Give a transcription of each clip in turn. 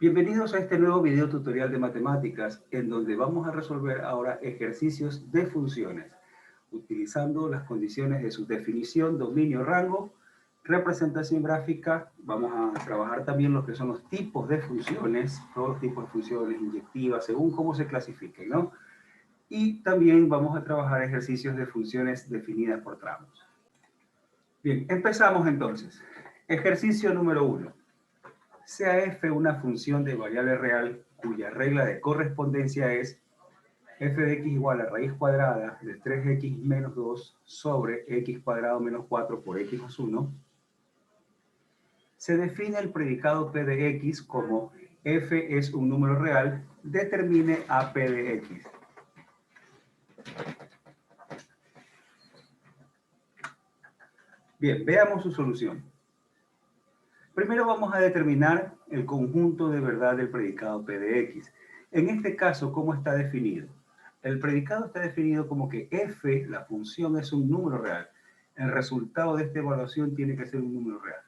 Bienvenidos a este nuevo video tutorial de matemáticas en donde vamos a resolver ahora ejercicios de funciones utilizando las condiciones de su definición, dominio, rango, representación gráfica. Vamos a trabajar también lo que son los tipos de funciones, todos los tipos de funciones inyectivas según cómo se clasifiquen, ¿no? Y también vamos a trabajar ejercicios de funciones definidas por tramos. Bien, empezamos entonces. Ejercicio número 1. Sea f una función de variable real cuya regla de correspondencia es f de x igual a raíz cuadrada de 3x menos 2 sobre x cuadrado menos 4 por x más 1, se define el predicado p de x como f es un número real, determine a p de x. Bien, veamos su solución. Primero vamos a determinar el conjunto de verdad del predicado p de x. En este caso, ¿cómo está definido? El predicado está definido como que f, la función, es un número real. El resultado de esta evaluación tiene que ser un número real.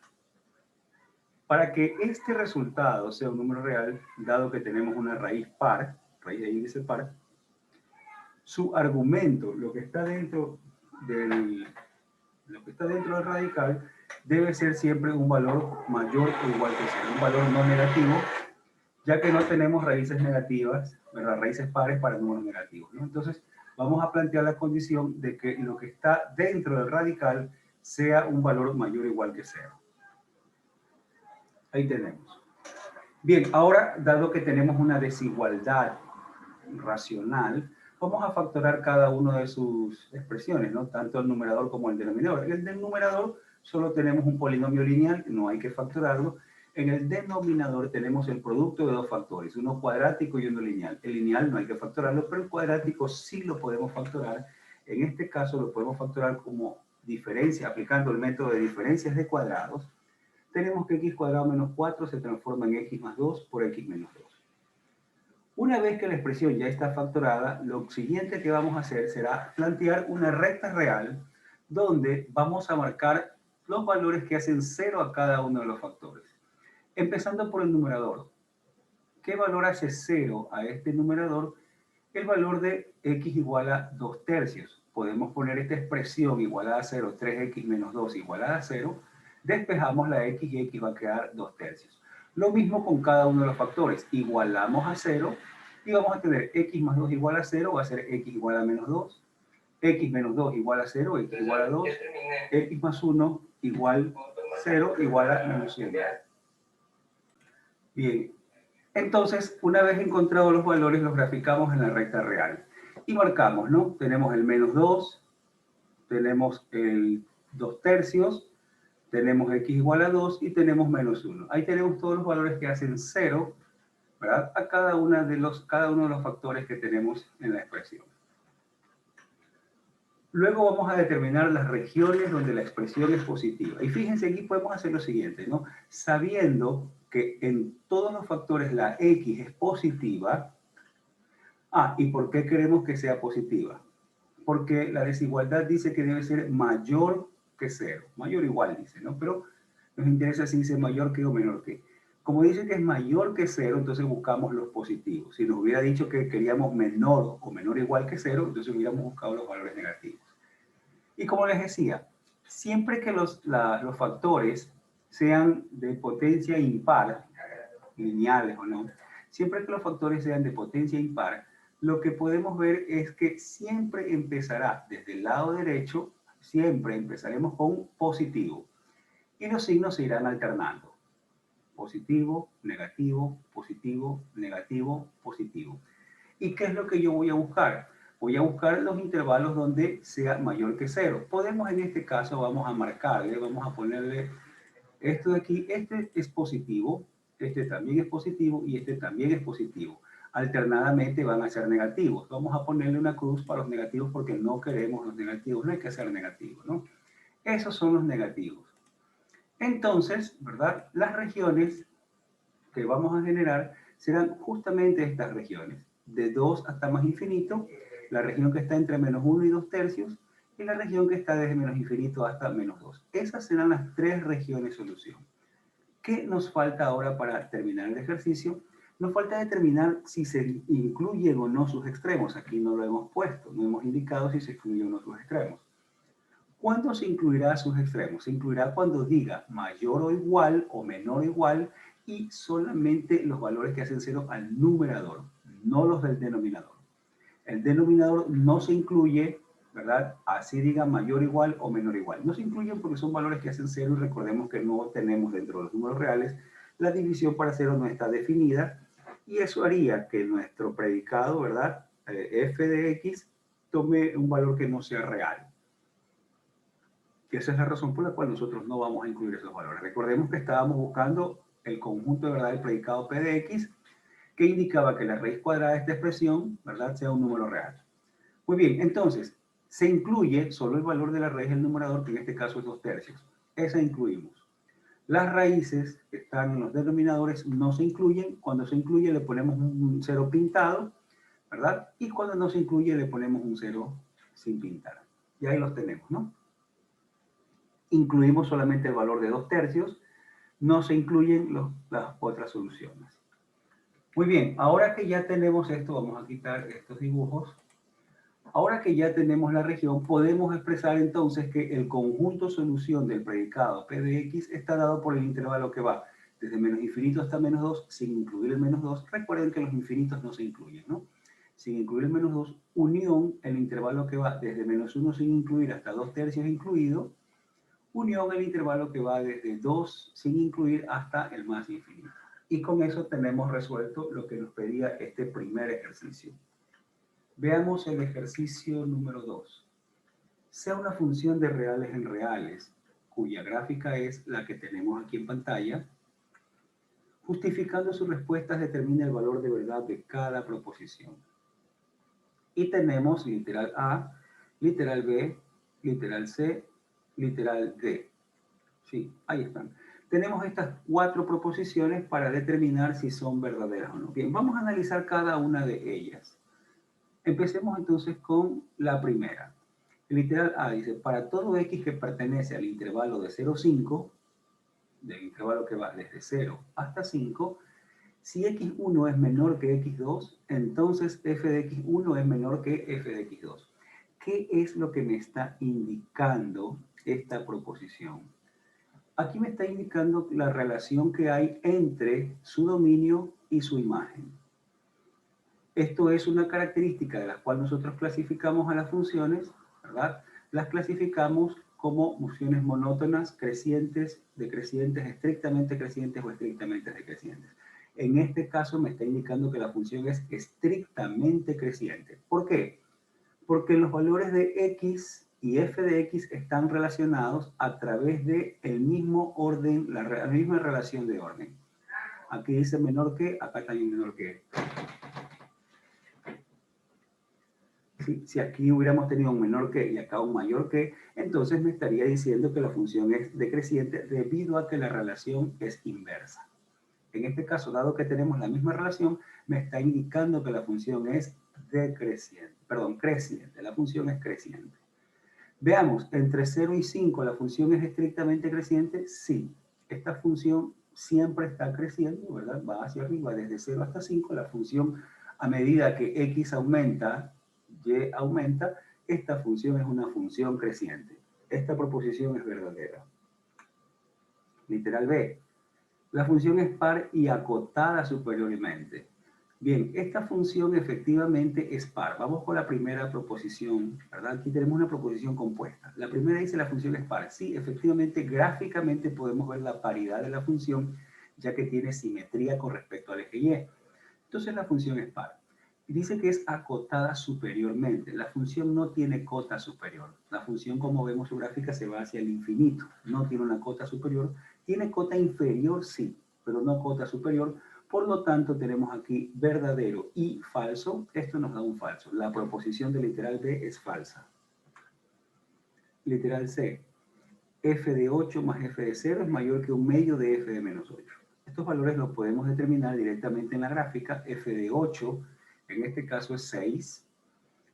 Para que este resultado sea un número real, dado que tenemos una raíz par, raíz de índice par, su argumento, lo que está dentro del radical, debe ser siempre un valor mayor o igual que cero, un valor no negativo, ya que no tenemos raíces negativas, ¿verdad? Raíces pares para números negativos, ¿no? Entonces, vamos a plantear la condición de que lo que está dentro del radical sea un valor mayor o igual que cero. Ahí tenemos. Bien, ahora, dado que tenemos una desigualdad racional, vamos a factorar cada una de sus expresiones, ¿no? Tanto el numerador como el denominador. En el denominador solo tenemos un polinomio lineal, no hay que factorarlo. En el denominador tenemos el producto de dos factores, uno cuadrático y uno lineal. El lineal no hay que factorarlo, pero el cuadrático sí lo podemos factorar. En este caso lo podemos factorar como diferencia, aplicando el método de diferencias de cuadrados. Tenemos que x cuadrado menos 4 se transforma en x más 2 por x menos 2. Una vez que la expresión ya está factorada, lo siguiente que vamos a hacer será plantear una recta real donde vamos a marcar los valores que hacen 0 a cada uno de los factores. Empezando por el numerador. ¿Qué valor hace 0 a este numerador? El valor de x igual a 2 tercios. Podemos poner esta expresión igualada a 0, 3x menos 2 igualada a 0. Despejamos la x y x va a quedar 2 tercios. Lo mismo con cada uno de los factores. Igualamos a 0 y vamos a tener x más 2 igual a 0, va a ser x igual a menos 2, x menos 2 igual a 0, x igual a 2, x más 1 igual a 0, igual a menos 1. Bien, entonces, una vez encontrados los valores, los graficamos en la recta real. Y marcamos, ¿no? Tenemos el menos 2, tenemos el 2 tercios, tenemos x igual a 2 y tenemos menos 1. Ahí tenemos todos los valores que hacen 0, ¿verdad? A cada uno de los factores que tenemos en la expresión. Luego vamos a determinar las regiones donde la expresión es positiva. Y fíjense, aquí podemos hacer lo siguiente, ¿no? Sabiendo que en todos los factores la x es positiva. ¿Y por qué queremos que sea positiva? Porque la desigualdad dice que debe ser mayor que 0. Mayor o igual dice, ¿no? Pero nos interesa si dice mayor que o menor que. Como dice que es mayor que 0, entonces buscamos los positivos. Si nos hubiera dicho que queríamos menor o menor o igual que 0, entonces hubiéramos buscado los valores negativos. Y como les decía, siempre que los factores sean de potencia impar, lineales o no, siempre que los factores sean de potencia impar, lo que podemos ver es que siempre empezará desde el lado derecho, siempre empezaremos con positivo. Y los signos se irán alternando. Positivo, negativo, positivo, negativo, positivo. ¿Y qué es lo que yo voy a buscar? Voy a buscar los intervalos donde sea mayor que 0. Podemos en este caso, vamos a marcarle, vamos a ponerle esto de aquí, este es positivo, este también es positivo y este también es positivo. Alternadamente van a ser negativos. Vamos a ponerle una cruz para los negativos porque no queremos los negativos, no hay que ser negativos, ¿no? Esos son los negativos. Entonces, ¿verdad? Las regiones que vamos a generar serán justamente estas regiones, de 2 hasta más infinito, la región que está entre menos 1 y 2 tercios, y la región que está desde menos infinito hasta menos 2. Esas serán las tres regiones solución. ¿Qué nos falta ahora para terminar el ejercicio? Nos falta determinar si se incluyen o no sus extremos. Aquí no lo hemos puesto, no hemos indicado si se incluyen o no sus extremos. ¿Cuándo se incluirá sus extremos? Se incluirá cuando diga mayor o igual o menor o igual y solamente los valores que hacen cero al numerador, no los del denominador. El denominador no se incluye, ¿verdad? Así diga mayor igual o menor igual. No se incluyen porque son valores que hacen cero y recordemos que no tenemos dentro de los números reales la división para cero no está definida y eso haría que nuestro predicado, ¿verdad? F de X tome un valor que no sea real. Y esa es la razón por la cual nosotros no vamos a incluir esos valores. Recordemos que estábamos buscando el conjunto de verdad del predicado P de X, que indicaba que la raíz cuadrada de esta expresión, ¿verdad?, sea un número real. Muy bien, entonces, se incluye solo el valor de la raíz del numerador, que en este caso es 2/3. Esa incluimos. Las raíces que están en los denominadores no se incluyen. Cuando se incluye le ponemos un cero pintado, ¿verdad? Y cuando no se incluye le ponemos un cero sin pintar. Y ahí los tenemos, ¿no? Incluimos solamente el valor de 2/3, no se incluyen las otras soluciones. Muy bien, ahora que ya tenemos esto, vamos a quitar estos dibujos. Ahora que ya tenemos la región, podemos expresar entonces que el conjunto solución del predicado P de X está dado por el intervalo que va desde menos infinito hasta menos 2, sin incluir el menos 2. Recuerden que los infinitos no se incluyen, ¿no? Sin incluir el menos 2, unión el intervalo que va desde menos 1 sin incluir hasta 2/3 incluido, unión el intervalo que va desde 2 sin incluir hasta el más infinito. Y con eso tenemos resuelto lo que nos pedía este primer ejercicio. Veamos el ejercicio número 2. Sea una función de reales en reales, cuya gráfica es la que tenemos aquí en pantalla. Justificando sus respuestas, determina el valor de verdad de cada proposición. Y tenemos literal A, literal B, literal C, literal D. Sí, ahí están. Tenemos estas 4 proposiciones para determinar si son verdaderas o no. Bien, vamos a analizar cada una de ellas. Empecemos entonces con la primera. El literal A dice, para todo X que pertenece al intervalo de 0 a 5, del intervalo que va desde 0 hasta 5, si X1 es menor que X2, entonces F de X1 es menor que F de X2. ¿Qué es lo que me está indicando esta proposición? Aquí me está indicando la relación que hay entre su dominio y su imagen. Esto es una característica de la cual nosotros clasificamos a las funciones, ¿verdad? Las clasificamos como funciones monótonas, crecientes, decrecientes, estrictamente crecientes o estrictamente decrecientes. En este caso me está indicando que la función es estrictamente creciente. ¿Por qué? Porque los valores de x y f de x están relacionados a través del mismo orden, la misma relación de orden. Aquí dice menor que, acá también menor que. Si aquí hubiéramos tenido un menor que y acá un mayor que, entonces me estaría diciendo que la función es decreciente debido a que la relación es inversa. En este caso, dado que tenemos la misma relación, me está indicando que la función es decreciente, perdón, creciente. La función es creciente. Veamos, entre 0 y 5, ¿la función es estrictamente creciente? Sí. Esta función siempre está creciendo, ¿verdad? Va hacia arriba, desde 0 hasta 5. La función, a medida que x aumenta, y aumenta, esta función es una función creciente. Esta proposición es verdadera. Literal B. La función es par y acotada superiormente. Bien, esta función efectivamente es par. Vamos con la primera proposición, ¿verdad? Aquí tenemos una proposición compuesta. La primera dice la función es par. Sí, efectivamente, gráficamente podemos ver la paridad de la función, ya que tiene simetría con respecto al eje Y. Entonces la función es par. Y dice que es acotada superiormente. La función no tiene cota superior. La función, como vemos su gráfica, se va hacia el infinito. No tiene una cota superior. Tiene cota inferior, sí, pero no cota superior. Por lo tanto, tenemos aquí verdadero y falso. Esto nos da un falso. La proposición de literal B es falsa. Literal C. F de 8 más F de 0 es mayor que un medio de F de menos 8. Estos valores los podemos determinar directamente en la gráfica. F de 8, en este caso es 6.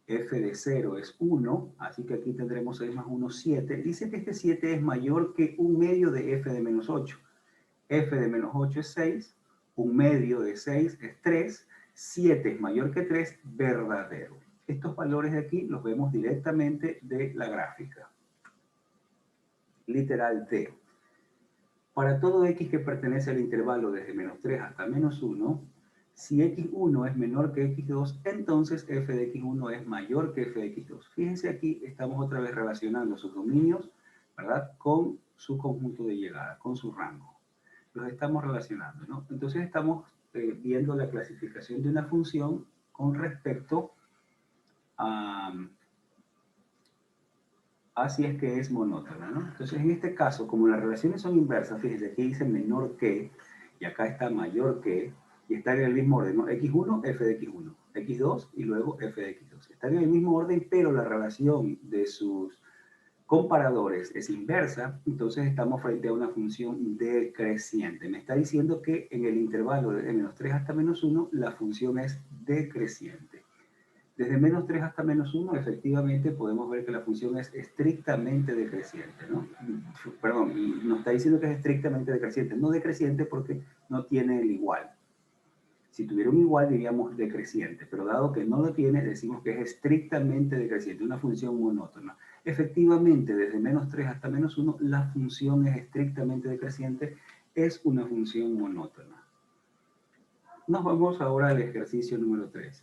F de 0 es 1, así que aquí tendremos 6 más 1, 7. Dice que este 7 es mayor que un medio de F de menos 8. f de menos 8 es 6, un medio de 6 es 3, 7 es mayor que 3, verdadero. Estos valores de aquí los vemos directamente de la gráfica. Literal D. Para todo x que pertenece al intervalo desde menos 3 hasta menos 1, si x1 es menor que x2, entonces f de x1 es mayor que f de x2. Fíjense aquí, estamos otra vez relacionando sus dominios, ¿verdad?, con su conjunto de llegada, con su rango. Los estamos relacionando, ¿no? Entonces estamos viendo la clasificación de una función con respecto a si es que es monótona, ¿no? Entonces, en este caso, como las relaciones son inversas, fíjense, aquí dice menor que, y acá está mayor que, y están en el mismo orden, ¿no? x1, f de x1, x2 y luego f de x2. Están en el mismo orden, pero la relación de sus comparadores es inversa, entonces estamos frente a una función decreciente. Me está diciendo que en el intervalo de menos 3 hasta menos 1, la función es decreciente. Desde menos 3 hasta menos 1, efectivamente podemos ver que la función es estrictamente decreciente, ¿no? Perdón, nos está diciendo que es estrictamente decreciente, no decreciente porque no tiene el igual. Si tuviera un igual diríamos decreciente, pero dado que no lo tiene, decimos que es estrictamente decreciente, una función monótona. Efectivamente, desde menos 3 hasta menos 1, la función es estrictamente decreciente, es una función monótona. Nos vamos ahora al ejercicio número 3.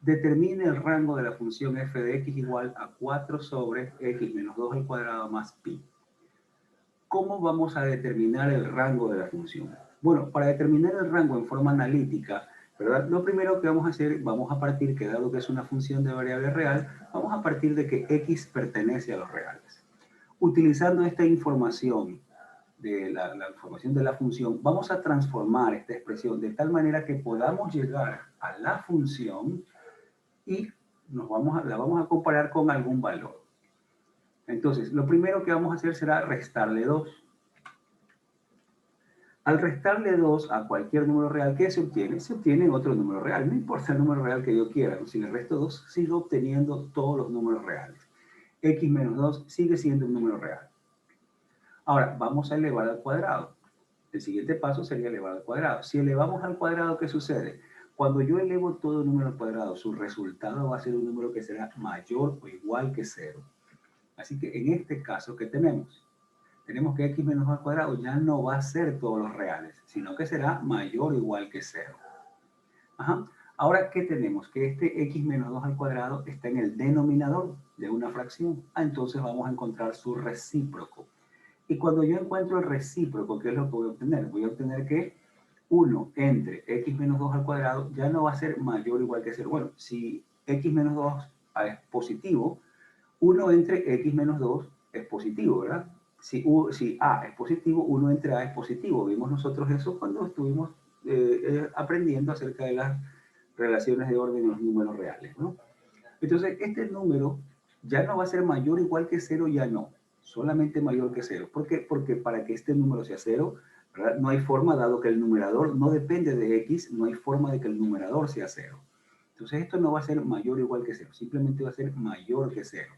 Determine el rango de la función f de x igual a 4 sobre x menos 2 al cuadrado más pi. ¿Cómo vamos a determinar el rango de la función? Bueno, para determinar el rango en forma analítica, ¿verdad?, lo primero que vamos a hacer, vamos a partir, que dado que es una función de variable real, vamos a partir de que x pertenece a los reales. Utilizando esta información, la información de la función, vamos a transformar esta expresión de tal manera que podamos llegar a la función y la vamos a comparar con algún valor. Entonces, lo primero que vamos a hacer será restarle 2. Al restarle 2 a cualquier número real, ¿qué se obtiene? Se obtiene otro número real. No importa el número real que yo quiera. Si le resto 2, sigo obteniendo todos los números reales. X menos 2 sigue siendo un número real. Ahora, vamos a elevar al cuadrado. El siguiente paso sería elevar al cuadrado. Si elevamos al cuadrado, ¿qué sucede? Cuando yo elevo todo número al cuadrado, su resultado va a ser un número que será mayor o igual que 0. Así que en este caso, ¿qué tenemos? Tenemos que x menos 2 al cuadrado ya no va a ser todos los reales, sino que será mayor o igual que 0. Ajá. Ahora, ¿qué tenemos? Que este x menos 2 al cuadrado está en el denominador de una fracción. Entonces vamos a encontrar su recíproco. Y cuando yo encuentro el recíproco, ¿qué es lo que voy a obtener? Voy a obtener que 1 entre x menos 2 al cuadrado ya no va a ser mayor o igual que 0. Bueno, si x menos 2 es positivo, 1 entre x menos 2 es positivo, ¿verdad? Si a es positivo, 1 entre a es positivo. Vimos nosotros eso cuando estuvimos aprendiendo acerca de las relaciones de orden en los números reales, ¿no? Entonces, este número ya no va a ser mayor o igual que 0, ya no. Solamente mayor que 0. ¿Por qué? Porque para que este número sea 0, ¿verdad?, no hay forma, dado que el numerador no depende de x, no hay forma de que el numerador sea 0. Entonces, esto no va a ser mayor o igual que 0, simplemente va a ser mayor que 0.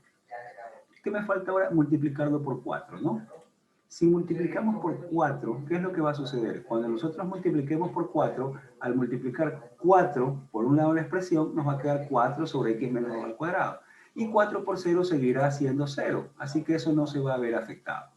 ¿Qué me falta ahora? Multiplicarlo por 4, ¿no? Si multiplicamos por 4, ¿qué es lo que va a suceder? Cuando nosotros multipliquemos por 4, al multiplicar 4 por un lado de la expresión, nos va a quedar 4 sobre x menos 2 al cuadrado. Y 4 por 0 seguirá siendo 0, así que eso no se va a ver afectado.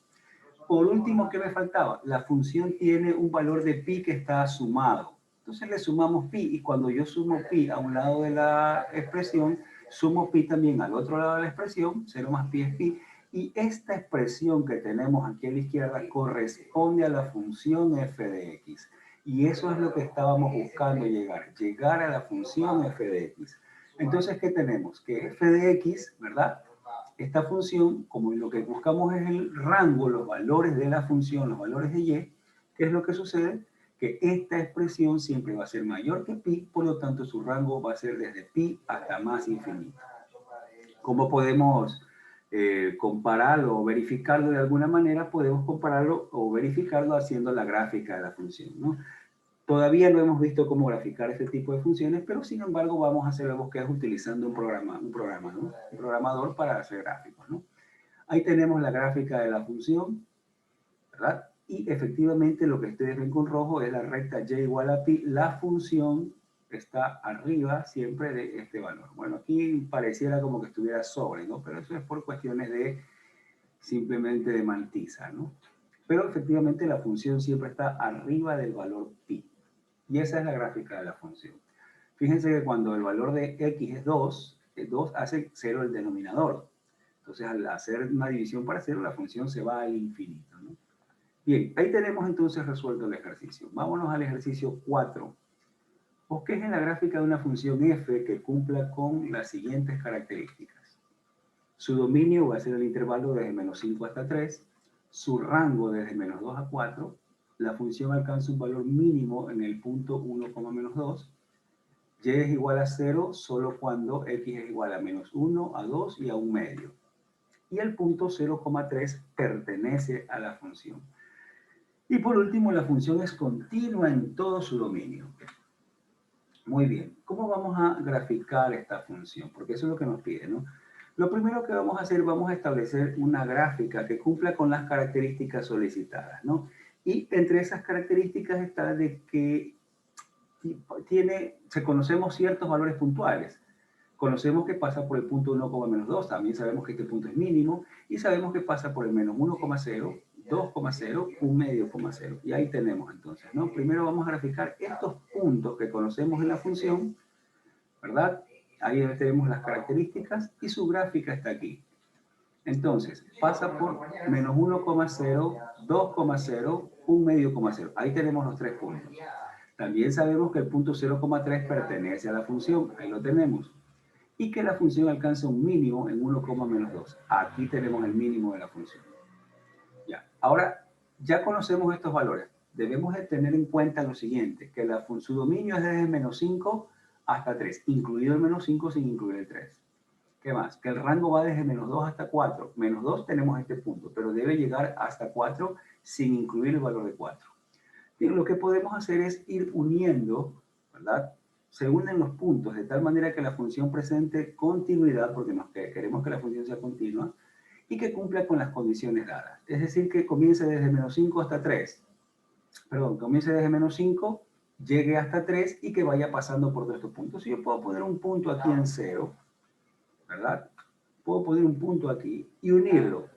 Por último, ¿qué me faltaba? La función tiene un valor de pi que está sumado. Entonces le sumamos pi, y cuando yo sumo pi a un lado de la expresión, sumo pi también al otro lado de la expresión, 0 más pi es pi, y esta expresión que tenemos aquí a la izquierda corresponde a la función f de x. Y eso es lo que estábamos buscando llegar a la función f de x. Entonces, ¿qué tenemos? Que f de x, ¿verdad?, esta función, como lo que buscamos es el rango, los valores de la función, los valores de y, ¿qué es lo que sucede? Que esta expresión siempre va a ser mayor que pi, por lo tanto su rango va a ser desde pi hasta más infinito. ¿Cómo podemos compararlo o verificarlo de alguna manera? Podemos compararlo o verificarlo haciendo la gráfica de la función, ¿no? Todavía no hemos visto cómo graficar este tipo de funciones, pero sin embargo vamos a hacer la búsqueda utilizando un programa, ¿no?, un programador para hacer gráficos, ¿no? Ahí tenemos la gráfica de la función, ¿verdad? Y efectivamente lo que ustedes ven con rojo es la recta y igual a pi. La función está arriba siempre de este valor. Bueno, aquí pareciera como que estuviera sobre, ¿no? Pero eso es por cuestiones de simplemente de matiza, ¿no? Pero efectivamente la función siempre está arriba del valor pi. Y esa es la gráfica de la función. Fíjense que cuando el valor de x es 2, el 2 hace 0 el denominador. Entonces, al hacer una división para 0, la función se va al infinito, ¿no? Bien, ahí tenemos entonces resuelto el ejercicio. Vámonos al ejercicio 4. Bosquejen la gráfica de una función f que cumpla con las siguientes características. Su dominio va a ser el intervalo desde menos 5 hasta 3, su rango desde menos 2 a 4, la función alcanza un valor mínimo en el punto 1, menos 2, y es igual a 0 solo cuando x es igual a menos 1, a 2 y a 1 medio. Y el punto 0,3 pertenece a la función. Y por último, la función es continua en todo su dominio. Muy bien, ¿cómo vamos a graficar esta función? Porque eso es lo que nos pide, ¿no? Lo primero que vamos a hacer, vamos a establecer una gráfica que cumpla con las características solicitadas, ¿no? Y entre esas características está de que conocemos ciertos valores puntuales. Conocemos que pasa por el punto 1, menos 2, también sabemos que este punto es mínimo, y sabemos que pasa por el menos 1,0, 2,0, 1 medio, 0. Y ahí tenemos entonces, ¿no? Primero vamos a graficar estos puntos que conocemos en la función, ¿verdad? Ahí tenemos las características y su gráfica está aquí. Entonces, pasa por menos 1,0, 2,0, 1 medio, 0. Ahí tenemos los tres puntos. También sabemos que el punto 0,3 pertenece a la función, ahí lo tenemos. Y que la función alcanza un mínimo en 1, menos 2. Aquí tenemos el mínimo de la función. Ya. Ahora, ya conocemos estos valores. Debemos de tener en cuenta lo siguiente, que su dominio es desde menos 5 hasta 3, incluido el menos 5 sin incluir el 3. ¿Qué más? Que el rango va desde menos 2 hasta 4. Menos 2 tenemos este punto, pero debe llegar hasta 4 sin incluir el valor de 4. Y lo que podemos hacer es ir uniendo, ¿verdad? Se unen los puntos de tal manera que la función presente continuidad, porque queremos que la función sea continua, y que cumpla con las condiciones dadas. Es decir, que comience desde menos 5 hasta 3. Perdón, comience desde menos 5, llegue hasta 3 y que vaya pasando por todos estos puntos. Si yo puedo poner un punto aquí en 0, ¿verdad? Puedo poner un punto aquí y unirlo.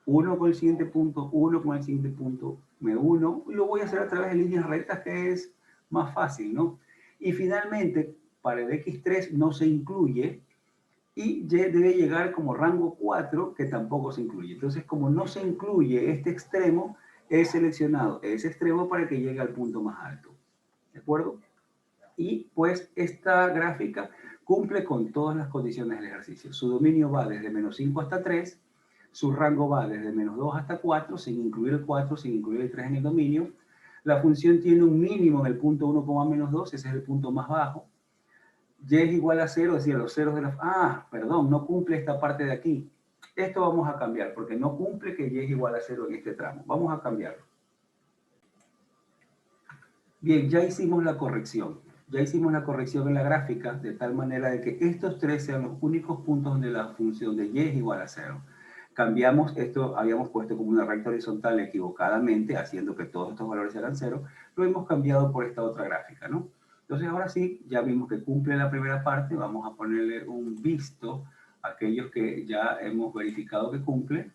Uno con el siguiente punto, uno con el siguiente punto, me uno, y lo voy a hacer a través de líneas rectas, que es más fácil, ¿no? Y finalmente, para el x3 no se incluye, y y debe llegar como rango 4, que tampoco se incluye. Entonces, como no se incluye este extremo, he seleccionado ese extremo para que llegue al punto más alto. ¿De acuerdo? Y pues esta gráfica cumple con todas las condiciones del ejercicio. Su dominio va desde menos 5 hasta 3, su rango va desde menos 2 hasta 4, sin incluir el 4, sin incluir el 3 en el dominio. La función tiene un mínimo en el punto 1, menos 2, ese es el punto más bajo. Y es igual a 0, es decir, los ceros de la... perdón, no cumple esta parte de aquí. Esto vamos a cambiar, porque no cumple que y es igual a 0 en este tramo. Vamos a cambiarlo. Bien, ya hicimos la corrección. Ya hicimos la corrección en la gráfica, de tal manera de que estos tres sean los únicos puntos donde la función de y es igual a 0. Cambiamos esto, habíamos puesto como una recta horizontal equivocadamente, haciendo que todos estos valores eran 0. Lo hemos cambiado por esta otra gráfica, ¿no? Entonces ahora sí, ya vimos que cumple la primera parte, vamos a ponerle un visto a aquellos que ya hemos verificado que cumple.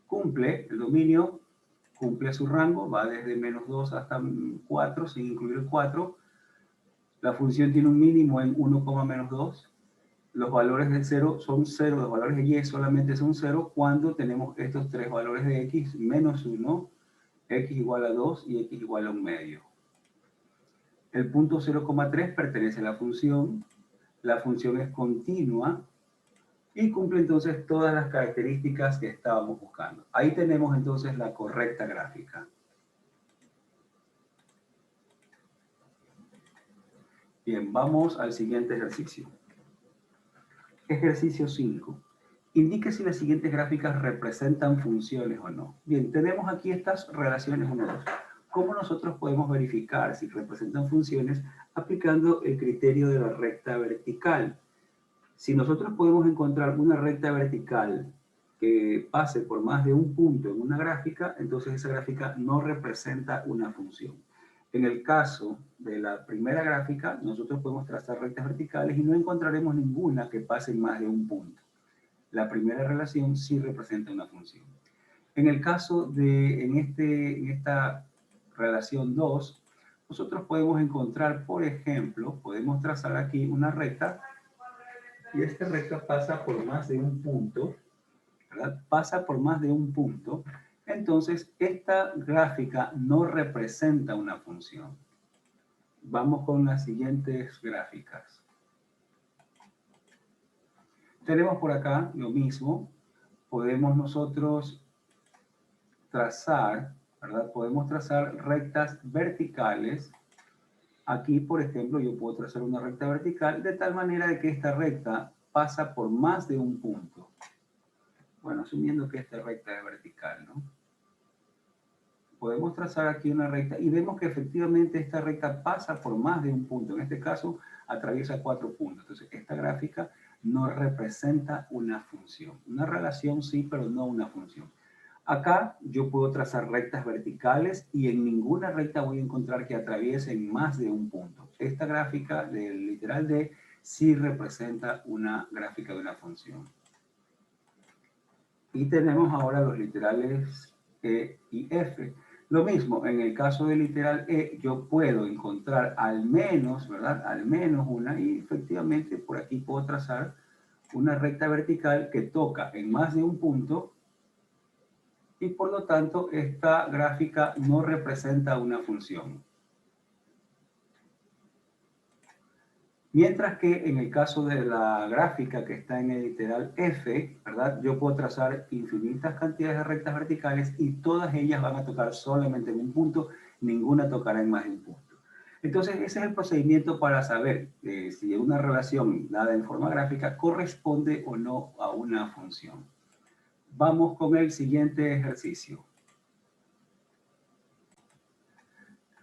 Cumple el dominio, cumple su rango, va desde menos 2 hasta 4, sin incluir el 4. La función tiene un mínimo en 1, menos 2. Los valores de 0 son 0, los valores de y solamente son 0 cuando tenemos estos tres valores de x menos 1, x igual a 2 y x igual a 1 medio. El punto 0,3 pertenece a la función es continua y cumple entonces todas las características que estábamos buscando. Ahí tenemos entonces la correcta gráfica. Bien, vamos al siguiente ejercicio. Ejercicio 5. Indique si las siguientes gráficas representan funciones o no. Bien, tenemos aquí estas relaciones 1, 2. ¿Cómo nosotros podemos verificar si representan funciones aplicando el criterio de la recta vertical? Si nosotros podemos encontrar una recta vertical que pase por más de un punto en una gráfica, entonces esa gráfica no representa una función. En el caso de la primera gráfica, nosotros podemos trazar rectas verticales y no encontraremos ninguna que pase en más de un punto. La primera relación sí representa una función. En el caso de, en esta relación 2, nosotros podemos encontrar, por ejemplo, podemos trazar aquí una recta y esta recta pasa por más de un punto, ¿verdad? Pasa por más de un punto. Entonces, esta gráfica no representa una función. Vamos con las siguientes gráficas. Tenemos por acá lo mismo. Podemos nosotros trazar, ¿verdad? Podemos trazar rectas verticales. Aquí, por ejemplo, yo puedo trazar una recta vertical de tal manera de que esta recta pasa por más de un punto. Bueno, asumiendo que esta recta es vertical, ¿no? Podemos trazar aquí una recta y vemos que efectivamente esta recta pasa por más de un punto. En este caso, atraviesa 4 puntos. Entonces, esta gráfica no representa una función. Una relación sí, pero no una función. Acá yo puedo trazar rectas verticales y en ninguna recta voy a encontrar que atraviesen más de un punto. Esta gráfica del literal D sí representa una gráfica de una función. Y tenemos ahora los literales E y F. Lo mismo, en el caso del literal E, yo puedo encontrar al menos, ¿verdad? Al menos una, y efectivamente por aquí puedo trazar una recta vertical que toca en más de un punto, y por lo tanto esta gráfica no representa una función. Mientras que en el caso de la gráfica que está en el literal F, ¿verdad? Yo puedo trazar infinitas cantidades de rectas verticales y todas ellas van a tocar solamente en un punto, ninguna tocará en más de un punto. Entonces ese es el procedimiento para saber si una relación dada en forma gráfica corresponde o no a una función. Vamos con el siguiente ejercicio.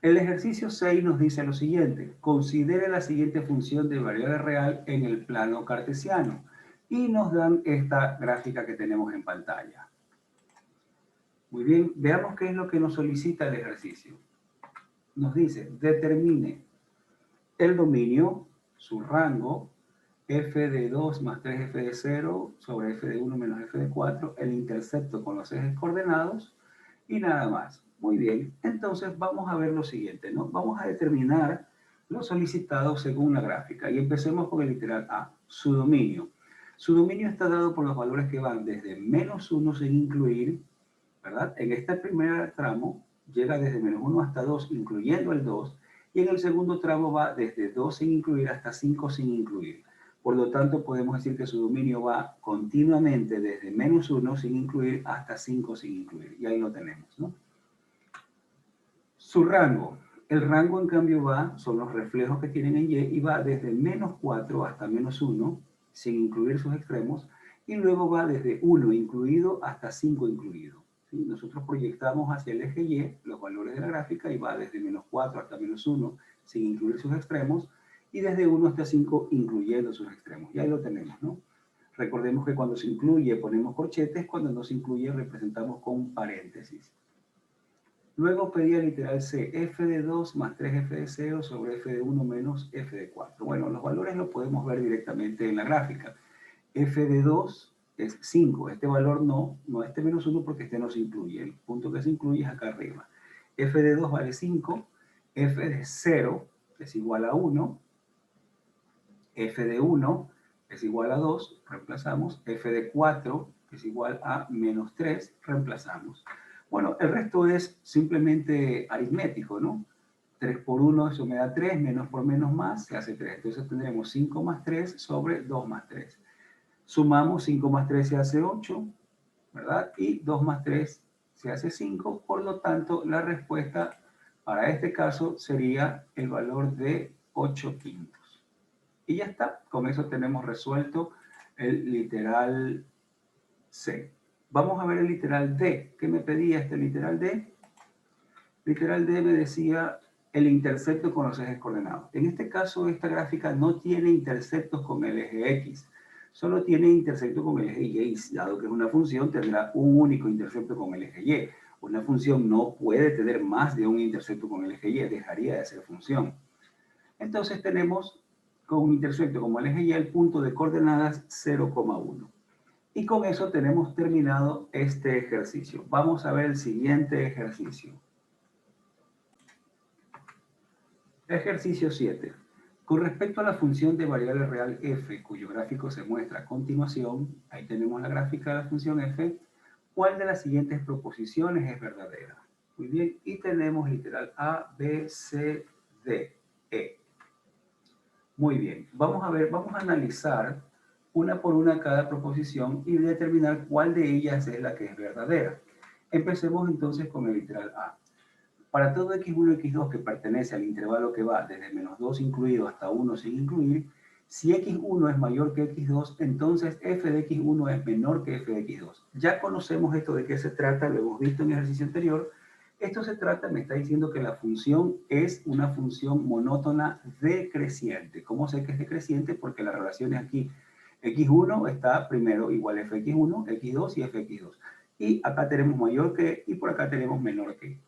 El ejercicio 6 nos dice lo siguiente: considere la siguiente función de variable real en el plano cartesiano. Y nos dan esta gráfica que tenemos en pantalla. Muy bien, veamos qué es lo que nos solicita el ejercicio. Nos dice, determine el dominio, su rango, f de 2 más 3f de 0 sobre f de 1 menos f de 4, el intercepto con los ejes coordenados y nada más. Muy bien, entonces vamos a ver lo siguiente, ¿no? Vamos a determinar lo solicitado según la gráfica y empecemos con el literal A, su dominio. Su dominio está dado por los valores que van desde menos 1 sin incluir, ¿verdad? En este primer tramo llega desde menos 1 hasta 2, incluyendo el 2, y en el segundo tramo va desde 2 sin incluir hasta 5 sin incluir. Por lo tanto, podemos decir que su dominio va continuamente desde menos 1 sin incluir hasta 5 sin incluir. Y ahí lo tenemos, ¿no? Su rango. El rango, en cambio, son los reflejos que tienen en Y, y va desde menos 4 hasta menos 1, sin incluir sus extremos, y luego va desde 1 incluido hasta 5 incluido. ¿Sí? Nosotros proyectamos hacia el eje Y los valores de la gráfica y va desde menos 4 hasta menos 1, sin incluir sus extremos, y desde 1 hasta 5 incluyendo sus extremos. Y ahí lo tenemos, ¿no? Recordemos que cuando se incluye ponemos corchetes, cuando no se incluye representamos con paréntesis. Luego pedía el literal C, f de 2 más 3f de 0 sobre f de 1 menos f de 4. Bueno, los valores los podemos ver directamente en la gráfica. F de 2 es 5. Este valor no este menos 1 porque este no se incluye. El punto que se incluye es acá arriba. F de 2 vale 5. F de 0 es igual a 1. F de 1 es igual a 2. Reemplazamos. F de 4 es igual a menos 3. Reemplazamos. Bueno, el resto es simplemente aritmético, ¿no? 3 por 1, eso me da 3, menos por menos más, se hace 3. Entonces tendremos 5 más 3 sobre 2 más 3. Sumamos, 5 más 3 se hace 8, ¿verdad? Y 2 más 3 se hace 5. Por lo tanto, la respuesta para este caso sería el valor de 8 quintos. Y ya está, con eso tenemos resuelto el literal C. Vamos a ver el literal D. ¿Qué me pedía este literal D? Literal D me decía el intercepto con los ejes coordenados. En este caso, esta gráfica no tiene interceptos con el eje X. solo tiene intersecto con el eje y, y dado que es una función, tendrá un único intersecto con el eje y. Una función no puede tener más de un intersecto con el eje y, dejaría de ser función. Entonces tenemos con un intersecto como el eje y el punto de coordenadas 0,1. Y con eso tenemos terminado este ejercicio. Vamos a ver el siguiente ejercicio. Ejercicio 7. Con respecto a la función de variable real f, cuyo gráfico se muestra a continuación, ahí tenemos la gráfica de la función f, ¿cuál de las siguientes proposiciones es verdadera? Muy bien, y tenemos literal A, B, C, D, E. Muy bien, vamos a ver, vamos a analizar una por una cada proposición y determinar cuál de ellas es la que es verdadera. Empecemos entonces con el literal A. Para todo x1 y x2 que pertenece al intervalo que va desde menos 2 incluido hasta 1 sin incluir, si x1 es mayor que x2, entonces f de x1 es menor que f de x2. Ya conocemos esto de qué se trata, lo hemos visto en el ejercicio anterior. Esto se trata, me está diciendo que la función es una función monótona decreciente. ¿Cómo sé que es decreciente? Porque la relación es aquí. x1 está primero igual a fx1, x2 y fx2. Y acá tenemos mayor que y por acá tenemos menor que.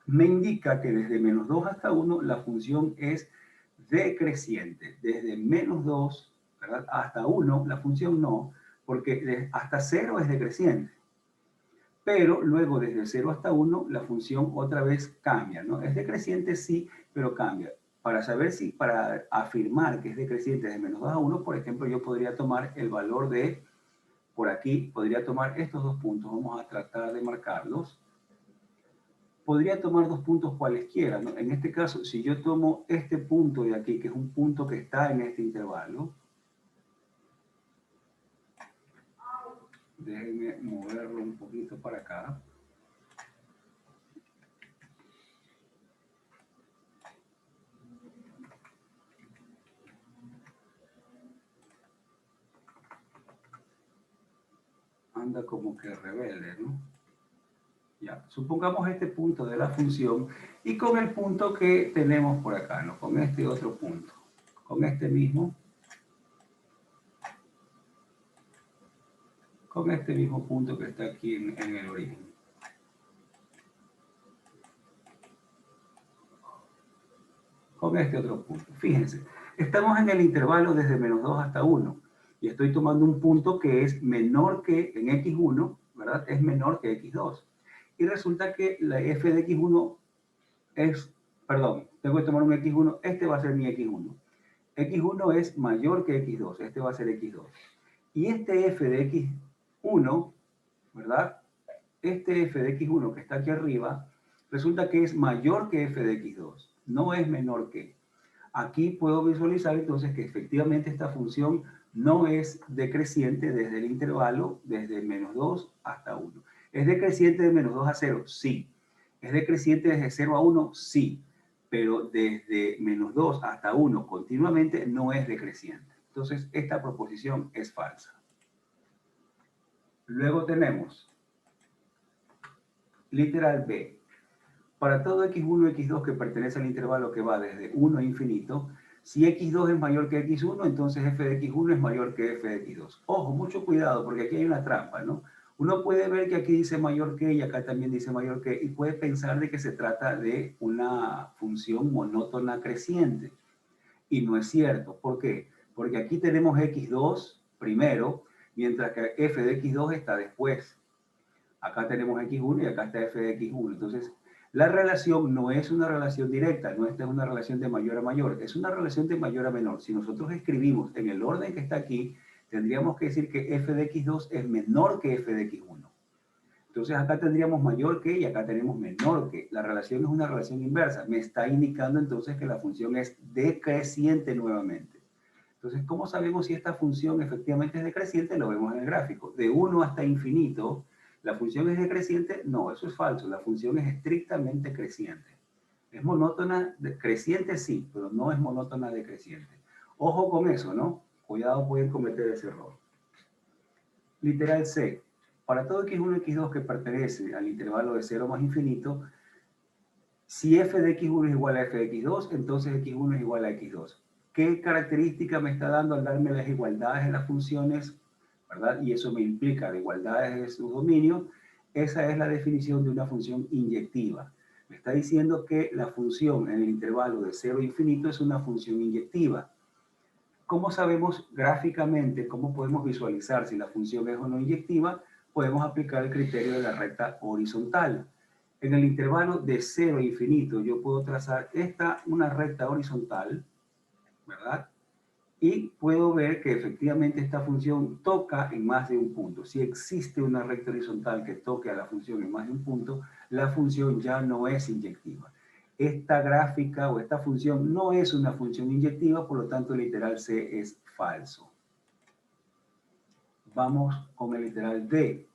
Me indica que desde menos 2 hasta 1 la función es decreciente. Desde menos 2, ¿verdad?, hasta 1 la función no, porque hasta 0 es decreciente. Pero luego desde 0 hasta 1 la función otra vez cambia, ¿no? Es decreciente sí, pero cambia. Para saber si, para afirmar que es decreciente de menos 2 a 1, por ejemplo, yo podría tomar el valor de, por aquí, podría tomar estos dos puntos. Vamos a tratar de marcarlos. Podría tomar dos puntos cualesquiera, ¿no? En este caso, si yo tomo este punto de aquí, que es un punto que está en este intervalo, déjenme moverlo un poquito para acá. Anda como que rebelde, ¿no? Ya, supongamos este punto de la función y con el punto que tenemos por acá, ¿no? Con este otro punto, con este mismo punto que está aquí en el origen. Con este otro punto. Fíjense, estamos en el intervalo desde menos 2 hasta 1 y estoy tomando un punto que es menor que en x1, ¿verdad? Es menor que x2. Y resulta que la f de x1 es, perdón, tengo que tomar un x1, este va a ser mi x1. x1 es mayor que x2, este va a ser x2. Y este f de x1, ¿verdad? Este f de x1 que está aquí arriba, resulta que es mayor que f de x2, no es menor que. Aquí puedo visualizar entonces que efectivamente esta función no es decreciente desde el intervalo desde menos 2 hasta 1. ¿Es decreciente de menos 2 a 0? Sí. ¿Es decreciente desde 0 a 1? Sí. Pero desde menos 2 hasta 1 continuamente no es decreciente. Entonces esta proposición es falsa. Luego tenemos literal B. Para todo x1 y x2 que pertenece al intervalo que va desde 1 a infinito, si x2 es mayor que x1, entonces f de x1 es mayor que f de x2. Ojo, mucho cuidado, porque aquí hay una trampa, ¿no? Uno puede ver que aquí dice mayor que y acá también dice mayor que, y puede pensar de que se trata de una función monótona creciente. Y no es cierto. ¿Por qué? Porque aquí tenemos x2 primero, mientras que f de x2 está después. Acá tenemos x1 y acá está f de x1. Entonces, la relación no es una relación directa, no esta es una relación de mayor a mayor, es una relación de mayor a menor. Si nosotros escribimos en el orden que está aquí, tendríamos que decir que f de x2 es menor que f de x1. Entonces acá tendríamos mayor que y acá tenemos menor que. La relación es una relación inversa. Me está indicando entonces que la función es decreciente nuevamente. Entonces, ¿cómo sabemos si esta función efectivamente es decreciente? Lo vemos en el gráfico. De 1 hasta infinito, ¿la función es decreciente? No, eso es falso. La función es estrictamente creciente. ¿Es monótona creciente? Sí, pero no es monótona decreciente. Ojo con eso, ¿no? Cuidado, pueden cometer ese error. Literal C. Para todo x1 y x2 que pertenece al intervalo de 0 más infinito, si f de x1 es igual a f de x2, entonces x1 es igual a x2. ¿Qué característica me está dando al darme las igualdades de las funciones, ¿verdad? Y eso me implica de igualdades de su dominio. Esa es la definición de una función inyectiva. Me está diciendo que la función en el intervalo de 0 a infinito es una función inyectiva. ¿Cómo sabemos gráficamente, cómo podemos visualizar si la función es o no inyectiva? Podemos aplicar el criterio de la recta horizontal. En el intervalo de 0 a infinito yo puedo trazar una recta horizontal, ¿verdad? Y puedo ver que efectivamente esta función toca en más de un punto. Si existe una recta horizontal que toque a la función en más de un punto, la función ya no es inyectiva. Esta gráfica o esta función no es una función inyectiva, por lo tanto el literal C es falso. Vamos con el literal D.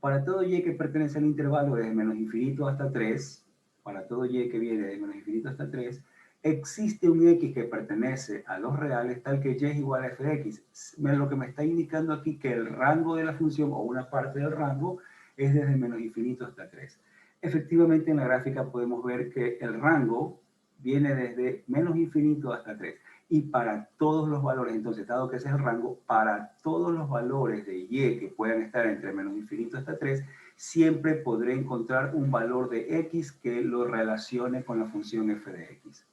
Para todo y que pertenece al intervalo desde menos infinito hasta 3, para todo y que viene de menos infinito hasta 3, existe un x que pertenece a los reales tal que y es igual a f de x. Lo que me está indicando aquí que el rango de la función o una parte del rango es desde menos infinito hasta 3. Efectivamente en la gráfica podemos ver que el rango viene desde menos infinito hasta 3. Y para todos los valores, entonces, dado que ese es el rango, para todos los valores de y que puedan estar entre menos infinito hasta 3, siempre podré encontrar un valor de x que lo relacione con la función f de x.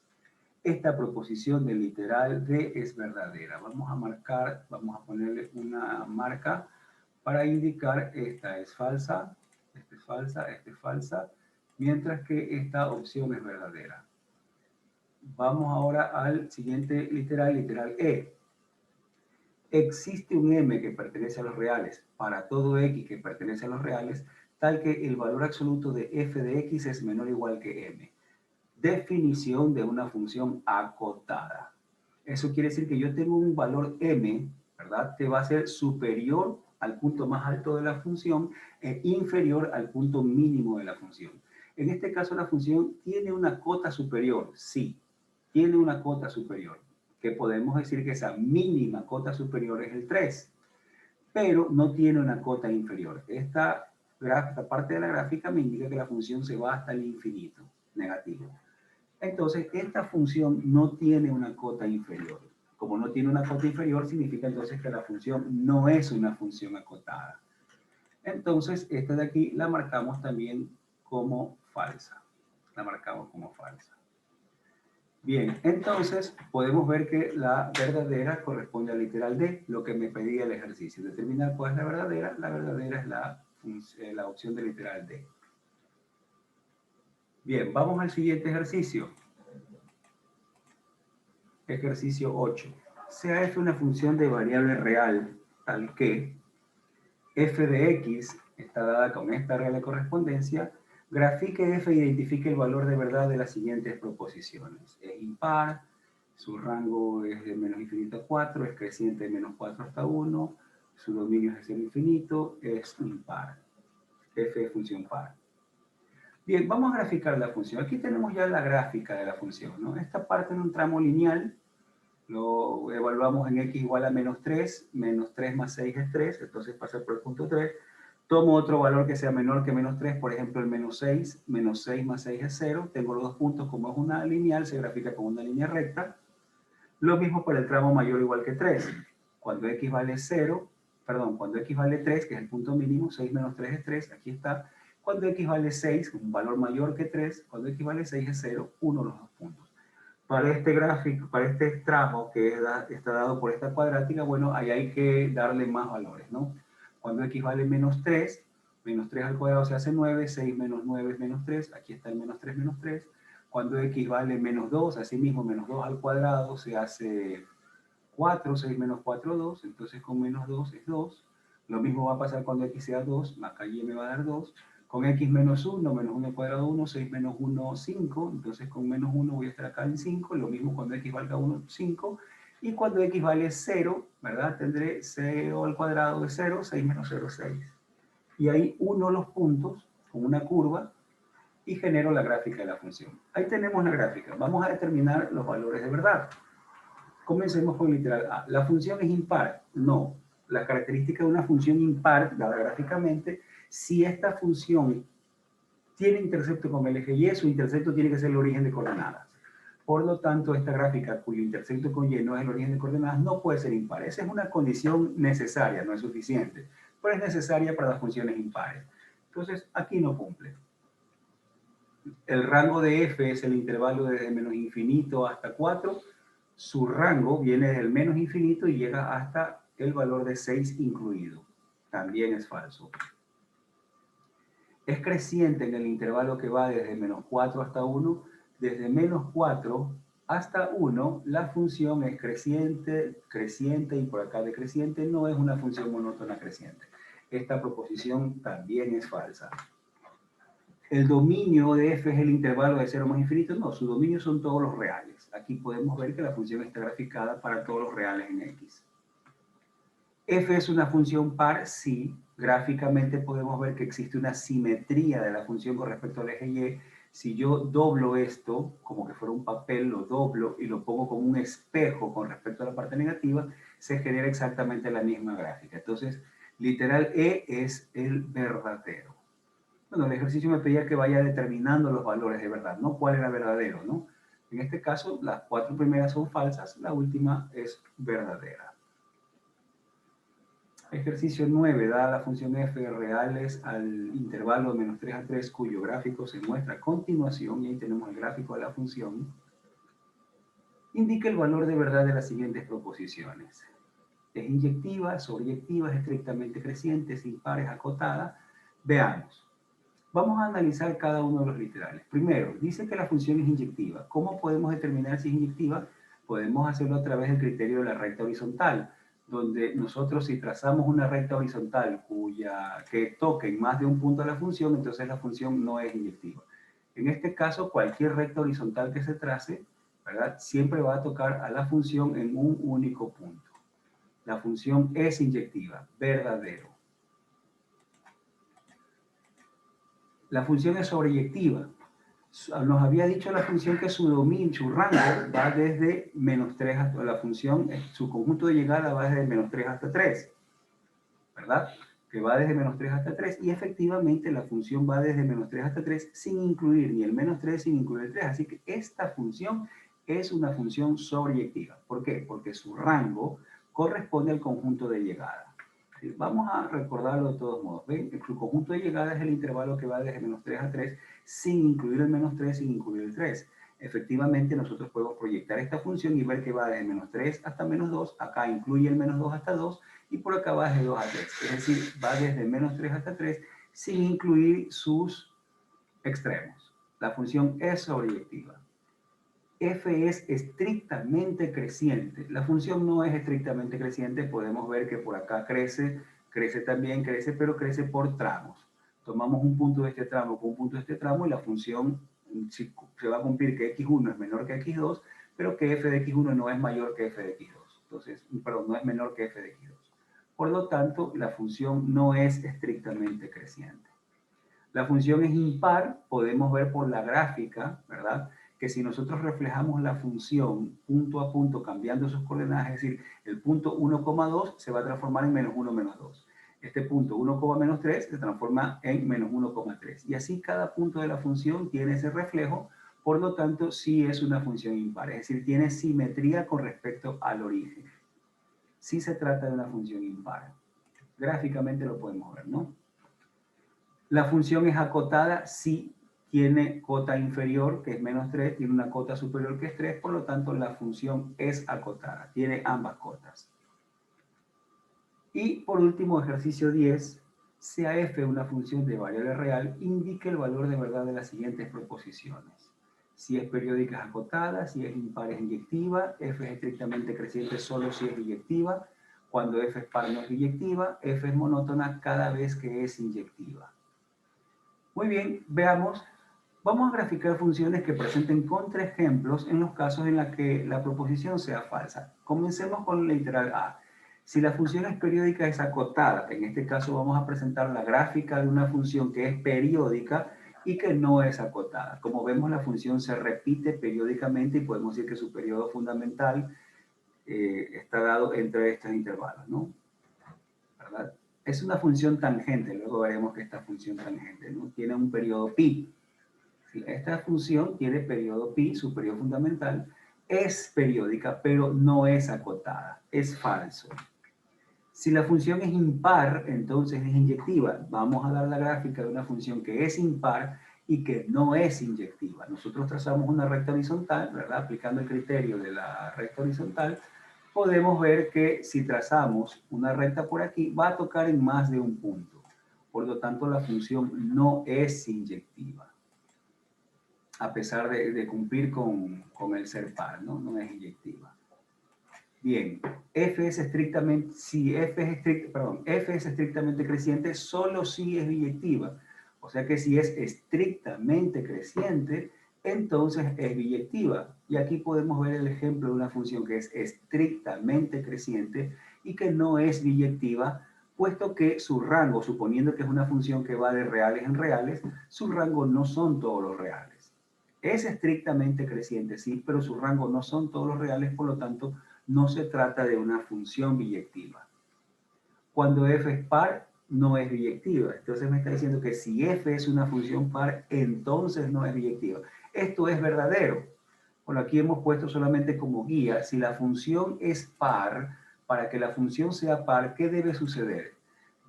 Esta proposición del literal D es verdadera. Vamos a ponerle una marca para indicar esta es falsa, esta es falsa, mientras que esta opción es verdadera. Vamos ahora al siguiente literal, literal E. Existe un m que pertenece a los reales para todo x que pertenece a los reales, tal que el valor absoluto de f de x es menor o igual que m. Definición de una función acotada. Eso quiere decir que yo tengo un valor m, ¿verdad? Que va a ser superior al punto más alto de la función e inferior al punto mínimo de la función. En este caso la función tiene una cota superior, sí, tiene una cota superior, que podemos decir que esa mínima cota superior es el 3, pero no tiene una cota inferior. Esta parte de la gráfica me indica que la función se va hasta el infinito, negativo. Entonces, esta función no tiene una cota inferior. Como no tiene una cota inferior, significa entonces que la función no es una función acotada. Entonces, esta de aquí la marcamos también como falsa. La marcamos como falsa. Bien, entonces podemos ver que la verdadera corresponde al literal D, lo que me pedía el ejercicio. Determinar cuál es la verdadera es la opción del literal D. Bien, vamos al siguiente ejercicio. Ejercicio 8. Sea f una función de variable real, tal que f de x está dada con esta regla de correspondencia, grafique f e identifique el valor de verdad de las siguientes proposiciones. Es impar, su rango es de menos infinito a 4, es creciente de menos 4 hasta 1, su dominio es de 0 infinito, es impar. F es función par. Bien, vamos a graficar la función. Aquí tenemos ya la gráfica de la función, ¿no? Esta parte en un tramo lineal lo evaluamos en x igual a menos 3 más 6 es 3, entonces pasa por el punto 3. Tomo otro valor que sea menor que menos 3, por ejemplo el menos 6 más 6 es 0. Tengo los dos puntos, como es una lineal, se grafica con una línea recta. Lo mismo para el tramo mayor o igual que 3. Cuando x vale 0, perdón, cuando x vale 3, que es el punto mínimo, 6 menos 3 es 3, aquí está. Cuando x vale 6, un valor mayor que 3, cuando x vale 6 es 0, uno de los dos puntos. Para este gráfico, para este tramo que está dado por esta cuadrática, bueno, ahí hay que darle más valores, ¿no? Cuando x vale menos 3 al cuadrado se hace 9, 6 menos 9 es menos 3, aquí está el menos 3. Cuando x vale menos 2, asimismo menos 2 al cuadrado se hace 4, 6 menos 4, 2, entonces con menos 2 es 2. Lo mismo va a pasar cuando x sea 2, acá y me va a dar 2. Con x menos 1 al cuadrado 1, 6 menos 1, 5. Entonces con menos 1 voy a estar acá en 5. Lo mismo cuando x valga 1, 5. Y cuando x vale 0, ¿verdad? Tendré 0 al cuadrado de 0, 6 menos 0, 6. Y ahí uno los puntos con una curva y genero la gráfica de la función. Ahí tenemos la gráfica. Vamos a determinar los valores de verdad. Comencemos con literal A. ¿La función es impar? No. La característica de una función impar, dada gráficamente, si esta función tiene intercepto con el eje Y, su intercepto tiene que ser el origen de coordenadas. Por lo tanto, esta gráfica cuyo intersecto con Y no es el origen de coordenadas no puede ser impar. Esa es una condición necesaria, no es suficiente, pero es necesaria para las funciones impares. Entonces, aquí no cumple. El rango de f es el intervalo desde menos infinito hasta 4. Su rango viene desde el menos infinito y llega hasta el valor de 6 incluido. También es falso. Es creciente en el intervalo que va desde menos 4 hasta 1. Desde menos 4 hasta 1, la función es creciente, creciente y por acá decreciente. No es una función monótona creciente. Esta proposición también es falsa. ¿El dominio de f es el intervalo de 0 más infinito? No, su dominio son todos los reales. Aquí podemos ver que la función está graficada para todos los reales en x. ¿F es una función par? Sí. Gráficamente podemos ver que existe una simetría de la función con respecto al eje y. Si yo doblo esto, como que fuera un papel, lo doblo y lo pongo como un espejo con respecto a la parte negativa, se genera exactamente la misma gráfica. Entonces, literal, E es el verdadero. Bueno, el ejercicio me pedía que vaya determinando los valores de verdad, no cuál era verdadero, ¿no? En este caso, las 4 primeras son falsas, la última es verdadera. Ejercicio 9, dada la función f reales al intervalo de menos 3 a 3, cuyo gráfico se muestra a continuación, y ahí tenemos el gráfico de la función, indica el valor de verdad de las siguientes proposiciones. Es inyectiva, sobreyectiva, es estrictamente creciente, es impar, es acotada. Veamos. Vamos a analizar cada uno de los literales. Primero, dice que la función es inyectiva. ¿Cómo podemos determinar si es inyectiva? Podemos hacerlo a través del criterio de la recta horizontal, donde nosotros si trazamos una recta horizontal que toque en más de un punto de la función, entonces la función no es inyectiva. En este caso, cualquier recta horizontal que se trace, ¿verdad?, siempre va a tocar a la función en un único punto. La función es inyectiva, verdadero. La función es sobreyectiva. Nos había dicho la función que su rango va desde menos 3 hasta la función, su conjunto de llegada va desde menos 3 hasta 3, ¿verdad? Que va desde menos 3 hasta 3 y efectivamente la función va desde menos 3 hasta 3 sin incluir ni el menos 3 sin incluir el 3. Así que esta función es una función sobreyectiva. ¿Por qué? Porque su rango corresponde al conjunto de llegada. Vamos a recordarlo de todos modos. ¿Ven? El conjunto de llegada es el intervalo que va desde menos 3 a 3 sin incluir el menos 3, sin incluir el 3. Efectivamente, nosotros podemos proyectar esta función y ver que va desde menos 3 hasta menos 2. Acá incluye el menos 2 hasta 2 y por acá va desde 2 a 3. Es decir, va desde menos 3 hasta 3 sin incluir sus extremos. La función es sobreyectiva. F es estrictamente creciente. La función no es estrictamente creciente. Podemos ver que por acá crece, pero crece por tramos. Tomamos un punto de este tramo con un punto de este tramo y la función se va a cumplir que x1 es menor que x2, pero que f de x1 no es mayor que f de x2. Entonces, perdón, no es menor que f de x2. Por lo tanto, la función no es estrictamente creciente. La función es impar, podemos ver por la gráfica, ¿verdad?, que si nosotros reflejamos la función punto a punto cambiando sus coordenadas, es decir, el punto 1,2 se va a transformar en menos 1, menos 2. Este punto 1,-3 se transforma en menos 1,3. Y así cada punto de la función tiene ese reflejo, por lo tanto sí es una función impar, es decir, tiene simetría con respecto al origen. Sí se trata de una función impar. Gráficamente lo podemos ver, ¿no? La función es acotada si tiene cota inferior, que es menos 3, tiene una cota superior, que es 3, por lo tanto la función es acotada, tiene ambas cotas. Y por último, ejercicio 10, sea f una función de variable real, indique el valor de verdad de las siguientes proposiciones. Si es periódica es acotada, si es impar es inyectiva, f es estrictamente creciente solo si es inyectiva, cuando f es par no es inyectiva, f es monótona cada vez que es inyectiva. Muy bien, veamos. Vamos a graficar funciones que presenten contraejemplos en los casos en los que la proposición sea falsa. Comencemos con la literal A. Si la función es periódica es acotada. En este caso vamos a presentar la gráfica de una función que es periódica y que no es acotada. Como vemos, la función se repite periódicamente y podemos decir que su periodo fundamental está dado entre estos intervalos, ¿no? ¿Verdad? Es una función tangente, luego veremos que esta función tangente, ¿no?, tiene un periodo pi. Esta función tiene periodo pi, su periodo fundamental, es periódica, pero no es acotada, es falso. Si la función es impar, entonces es inyectiva. Vamos a dar la gráfica de una función que es impar y que no es inyectiva. Nosotros trazamos una recta horizontal, ¿verdad? Aplicando el criterio de la recta horizontal, podemos ver que si trazamos una recta por aquí, va a tocar en más de un punto. Por lo tanto, la función no es inyectiva, a pesar de cumplir con el ser par, ¿no? No es inyectiva. Bien, f es estrictamente, si f es estrictamente creciente, solo si es biyectiva. O sea que si es estrictamente creciente, entonces es biyectiva. Y aquí podemos ver el ejemplo de una función que es estrictamente creciente y que no es biyectiva, puesto que su rango, suponiendo que es una función que va de reales en reales, su rango no son todos los reales. Es estrictamente creciente, sí, pero su rango no son todos los reales, por lo tanto, no se trata de una función biyectiva. Cuando f es par, no es biyectiva. Entonces me está diciendo que si f es una función par, entonces no es biyectiva. Esto es verdadero. Bueno, aquí hemos puesto solamente como guía, si la función es par, para que la función sea par, ¿qué debe suceder?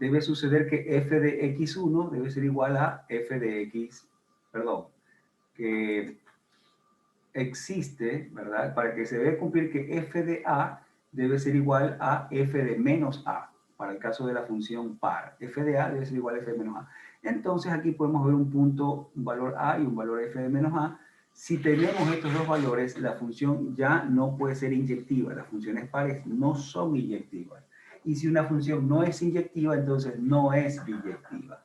Debe suceder que f de x1 debe ser igual a f de x, perdón, que existe, ¿verdad? Para que se debe cumplir que f de a debe ser igual a f de menos a, para el caso de la función par. F de a debe ser igual a f de menos a. Entonces aquí podemos ver un punto, un valor a y un valor f de menos a. Si tenemos estos dos valores, la función ya no puede ser inyectiva. Las funciones pares no son inyectivas. Y si una función no es inyectiva, entonces no es biyectiva.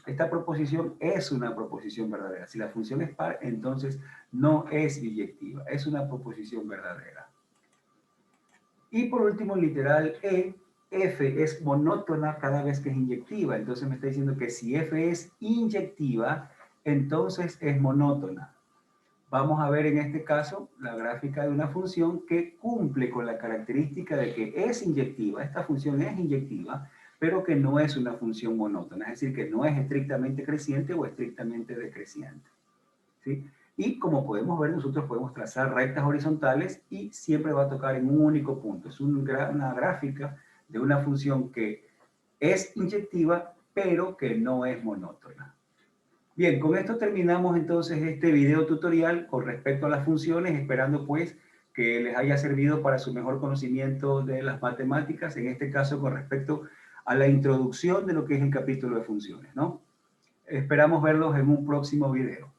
Esta proposición es una proposición verdadera. Si la función es par, entonces no es biyectiva. Es una proposición verdadera. Y por último, literal E, F es monótona cada vez que es inyectiva. Entonces me está diciendo que si F es inyectiva, entonces es monótona. Vamos a ver en este caso la gráfica de una función que cumple con la característica de que es inyectiva. Esta función es inyectiva, pero que no es una función monótona, es decir, que no es estrictamente creciente o estrictamente decreciente, ¿sí? Y como podemos ver, nosotros podemos trazar rectas horizontales y siempre va a tocar en un único punto. Es una gráfica de una función que es inyectiva, pero que no es monótona. Bien, con esto terminamos entonces este video tutorial con respecto a las funciones, esperando pues que les haya servido para su mejor conocimiento de las matemáticas, en este caso con respecto a la introducción de lo que es el capítulo de funciones, ¿no? Esperamos verlos en un próximo video.